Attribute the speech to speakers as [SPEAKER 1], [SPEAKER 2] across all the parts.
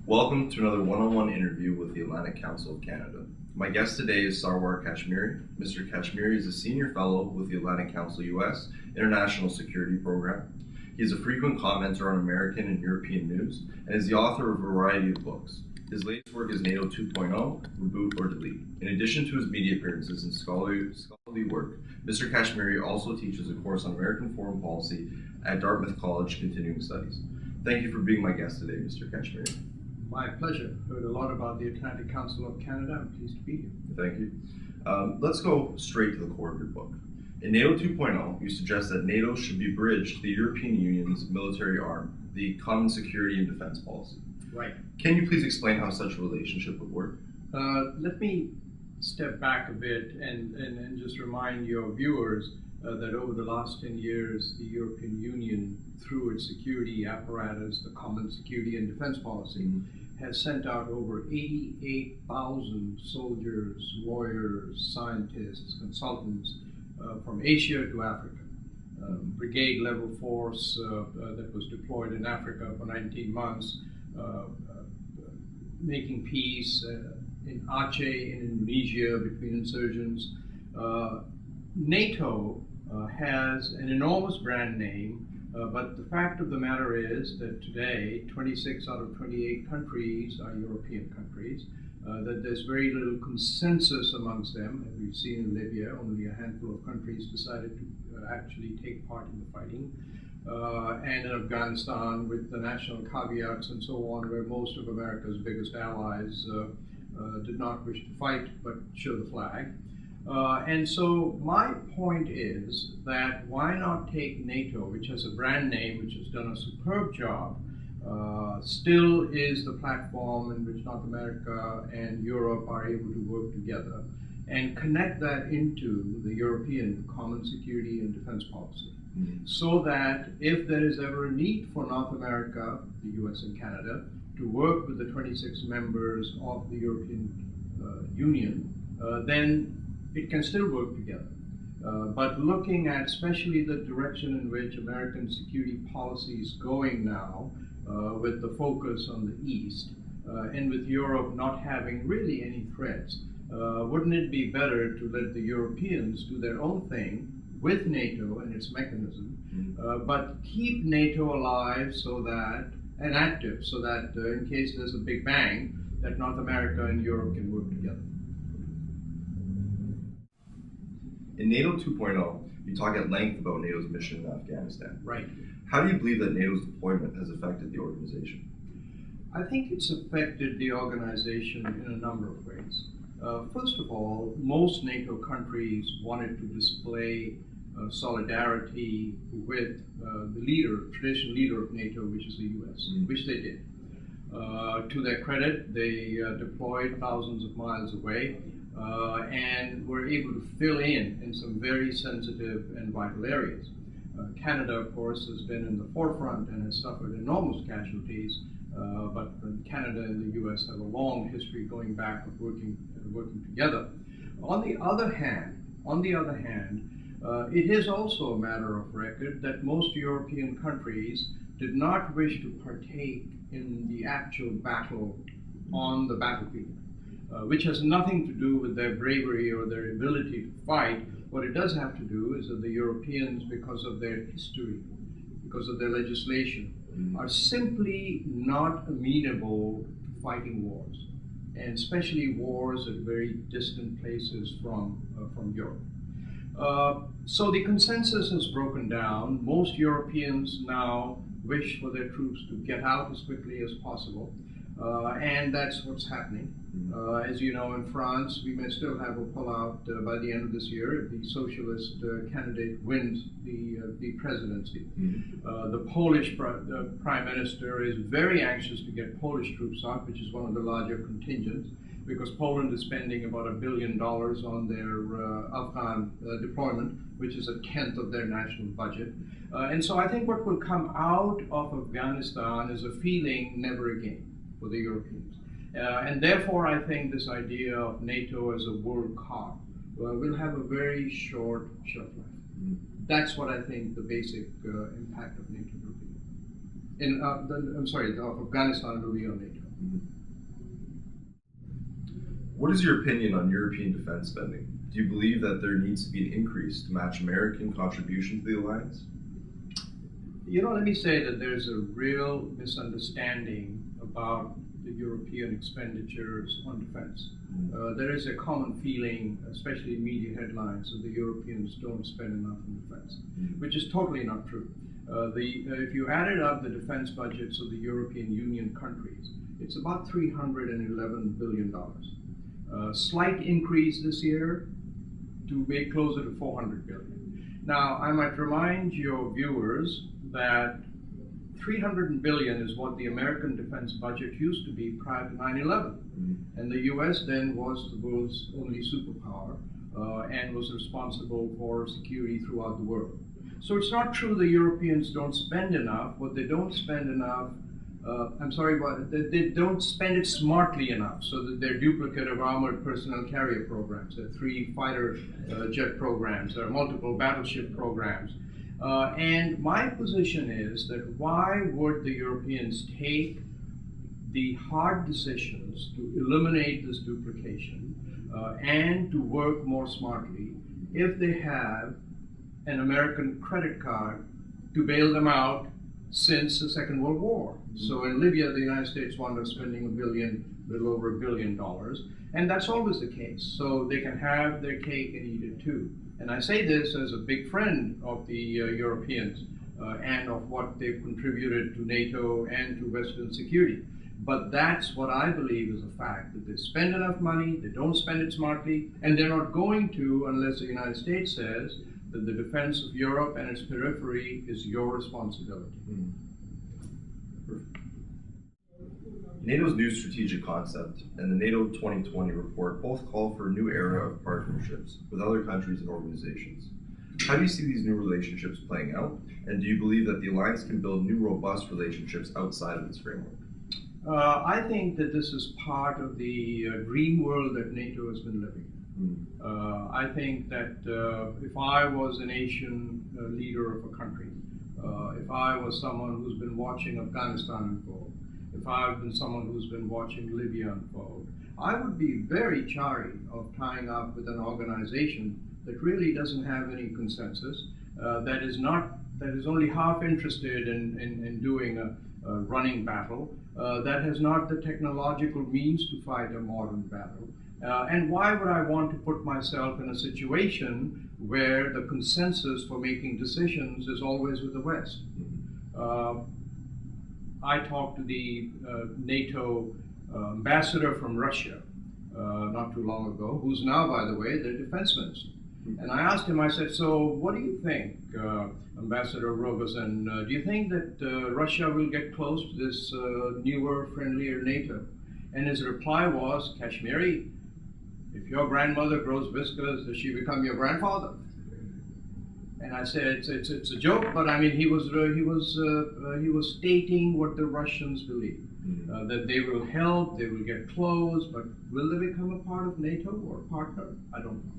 [SPEAKER 1] Welcome to another one-on-one interview with the Atlantic Council of Canada. My guest today is Sarwar Kashmeri. Mr. Kashmeri is a senior fellow with the Atlantic Council US International Security Program. He is a frequent commenter on American and European news and is the author of a variety of books. His latest work is NATO 2.0, Reboot or Delete. In addition to his media appearances and scholarly work, Mr. Kashmeri also teaches a course on American foreign policy at Dartmouth College Continuing Studies. Thank you for being my guest today, Mr. Kashmeri.
[SPEAKER 2] My pleasure. Heard a lot about the Atlantic Council of Canada. I'm pleased to be here.
[SPEAKER 1] Thank you. Let's go straight to the core of your book. In NATO 2.0, you suggest that NATO should be bridged to the European Union's military arm, the Common Security and Defense Policy.
[SPEAKER 2] Right.
[SPEAKER 1] Can you please explain how such a relationship would work?
[SPEAKER 2] Let me step back a bit and just remind your viewers that over the last 10 years, the European Union, through its security apparatus, the Common Security and Defense Policy, has sent out over 88,000 soldiers, lawyers, scientists, consultants from Asia to Africa. Brigade level force that was deployed in Africa for 19 months, making peace in Aceh, in Indonesia, between insurgents. NATO has an enormous brand name, but the fact of the matter is that today 26 out of 28 countries are European countries, that there's very little consensus amongst them. As we've seen in Libya, only a handful of countries decided to actually take part in the fighting. And in Afghanistan, with the national caveats and so on, where most of America's biggest allies did not wish to fight but show the flag. And so my point is that why not take NATO, which has a brand name, which has done a superb job, still is the platform in which North America and Europe are able to work together, and connect that into the European Common Security and Defense Policy. So that if there is ever a need for North America, the US and Canada, to work with the 26 members of the European Union, then it can still work together. But looking at especially the direction in which American security policy is going now, with the focus on the East, and with Europe not having really any threats, wouldn't it be better to let the Europeans do their own thing with NATO and its mechanism, but keep NATO alive so that, and active, so that in case there's a big bang, that North America and Europe can work together.
[SPEAKER 1] In NATO 2.0, you talk at length about NATO's mission in Afghanistan.
[SPEAKER 2] Right.
[SPEAKER 1] How do you believe that NATO's deployment has affected the organization?
[SPEAKER 2] I think it's affected the organization in a number of ways. First of all, most NATO countries wanted to display solidarity with the traditional leader of NATO, which is the US, which they did. To their credit, they deployed thousands of miles away and were able to fill in some very sensitive and vital areas. Canada, of course, has been in the forefront and has suffered enormous casualties, but Canada and the US have a long history going back of working together. On the other hand, it is also a matter of record that most European countries did not wish to partake in the actual battle on the battlefield, which has nothing to do with their bravery or their ability to fight. What it does have to do is that the Europeans, because of their history, because of their legislation, are simply not amenable to fighting wars, and especially wars at very distant places from Europe. So the consensus has broken down. Most Europeans now wish for their troops to get out as quickly as possible, and that's what's happening. As you know, in France, we may still have a pullout by the end of this year if the socialist candidate wins the presidency. The Polish prime minister is very anxious to get Polish troops out, which is one of the larger contingents, because Poland is spending about $1 billion on their Afghan deployment, which is 1/10 of their national budget. And so I think what will come out of Afghanistan is a feeling never again for the Europeans. And therefore, I think this idea of NATO as a world cop will have a very short shelf life. That's what I think the basic impact of NATO will be. of Afghanistan will be on NATO.
[SPEAKER 1] What is your opinion on European defense spending? Do you believe that there needs to be an increase to match American contribution to the alliance?
[SPEAKER 2] Let me say that there's a real misunderstanding about the European expenditures on defense. There is a common feeling, especially in media headlines, that the Europeans don't spend enough on defense, which is totally not true. If you added up the defense budgets of the European Union countries, it's about $311 billion. Slight increase this year to make closer to $400 billion. Now, I might remind your viewers that $300 billion is what the American defense budget used to be prior to 9/11. And the US then was the world's only superpower and was responsible for security throughout the world. So it's not true the Europeans don't spend enough. What they don't spend enough, they don't spend it smartly enough so that they're duplicate of armored personnel carrier programs. There are 3 fighter jet programs. There are multiple battleship programs. And my position is that why would the Europeans take the hard decisions to eliminate this duplication and to work more smartly if they have an American credit card to bail them out since the Second World War? So in Libya, the United States wound up spending a little over $1 billion, and that's always the case. So they can have their cake and eat it too. And I say this as a big friend of the Europeans and of what they've contributed to NATO and to Western security. But that's what I believe is a fact, that they spend enough money, they don't spend it smartly, and they're not going to unless the United States says that the defense of Europe and its periphery is your responsibility.
[SPEAKER 1] NATO's new strategic concept and the NATO 2020 report both call for a new era of partnerships with other countries and organizations. How do you see these new relationships playing out? And do you believe that the alliance can build new robust relationships outside of its framework?
[SPEAKER 2] I think that this is part of the dream world that NATO has been living in. I think that if I was a nation leader of a country, if I was someone who's been watching Afghanistan unfold, if I've been someone who's been watching Libya unfold, I would be very chary of tying up with an organization that really doesn't have any consensus, that is only half interested in doing a running battle, that has not the technological means to fight a modern battle. And why would I want to put myself in a situation where the consensus for making decisions is always with the West? I talked to the NATO ambassador from Russia not too long ago, who's now, by the way, the defense minister. And I asked him, I said, so what do you think, Ambassador Rogosin? Do you think that Russia will get close to this newer, friendlier NATO? And his reply was, Kashmiri, if your grandmother grows whiskers, does she become your grandfather? And I said, it's a joke, but I mean, he was stating what the Russians believe, that they will help, they will get close, but will they become a part of NATO or a partner? I don't know.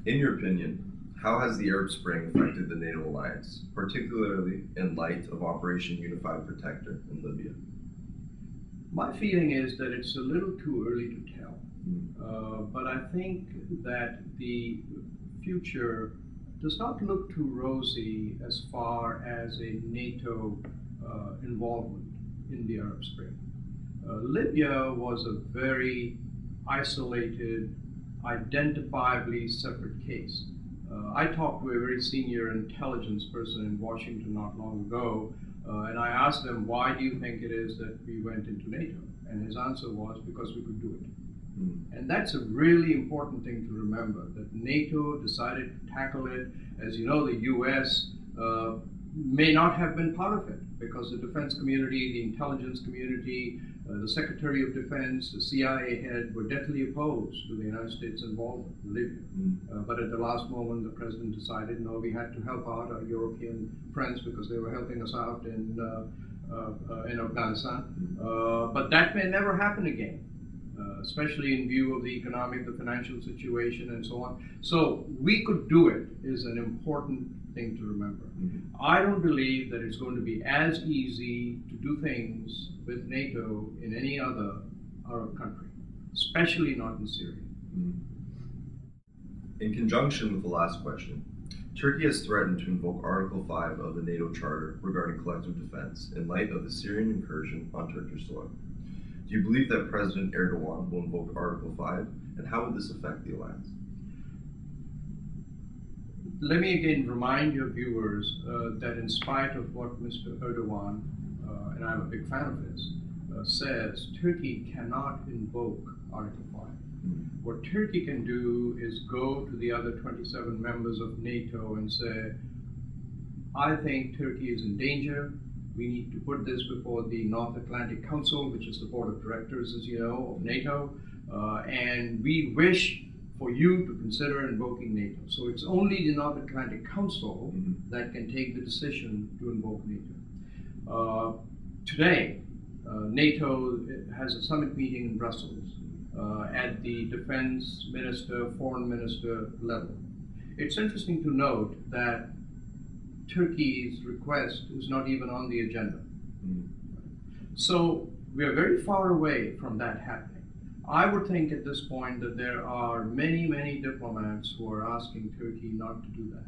[SPEAKER 1] In your opinion, how has the Arab Spring affected the NATO alliance, particularly in light of Operation Unified Protector in Libya?
[SPEAKER 2] My feeling is that it's a little too early to tell, but I think that the future does not look too rosy as far as a NATO involvement in the Arab Spring. Libya was a very isolated, identifiably separate case. I talked to a very senior intelligence person in Washington not long ago, and I asked them, why do you think it is that we went into NATO? And his answer was, because we could do it. And that's a really important thing to remember, that NATO decided to tackle it. As you know, the US may not have been part of it, because the defense community, the intelligence community, the Secretary of Defense, the CIA head were deathly opposed to the United States involvement in Libya. But at the last moment, the president decided, no, we had to help out our European friends because they were helping us out in Afghanistan. But that may never happen again, especially in view of the economic, the financial situation, and so on. So we could do it is an important thing to remember.
[SPEAKER 1] Mm-hmm.
[SPEAKER 2] I don't believe that it's going to be as easy to do things with NATO in any other Arab country, especially not in Syria.
[SPEAKER 1] Mm-hmm. In conjunction with the last question, Turkey has threatened to invoke Article 5 of the NATO Charter regarding collective defense in light of the Syrian incursion on Turkish soil. Do you believe that President Erdogan will invoke Article 5, and how would this affect the alliance?
[SPEAKER 2] Let me again remind your viewers that in spite of what Mr. Erdogan, and I'm a big fan of his, says, Turkey cannot invoke Article 5. What Turkey can do is go to the other 27 members of NATO and say, I think Turkey is in danger. We need to put this before the North Atlantic Council, which is the board of directors, as you know, of NATO, and we wish for you to consider invoking NATO. So it's only the North Atlantic Council that can take the decision to invoke NATO. Today, NATO has a summit meeting in Brussels at the defense minister, foreign minister level. It's interesting to note that Turkey's request is not even on the agenda. So we are very far away from that happening. I would think at this point that there are many, many diplomats who are asking Turkey not to do that.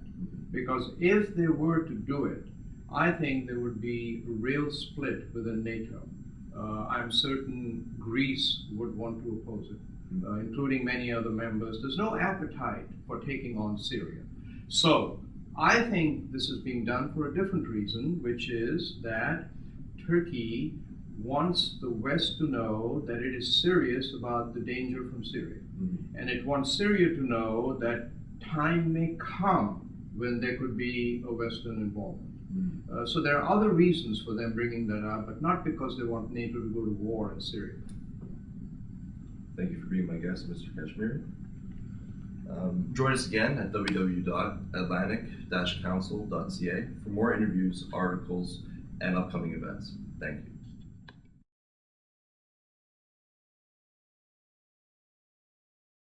[SPEAKER 2] Because if they were to do it, I think there would be a real split within NATO. I'm certain Greece would want to oppose it, including many other members. There's no appetite for taking on Syria. So I think this is being done for a different reason, which is that Turkey wants the West to know that it is serious about the danger from Syria. And it wants Syria to know that time may come when there could be a Western involvement. So there are other reasons for them bringing that up, but not because they want NATO to go to war in Syria.
[SPEAKER 1] Thank you for being my guest, Mr. Kashmeri. Join us again at www.atlantic-council.ca for more interviews, articles, and upcoming events. Thank you.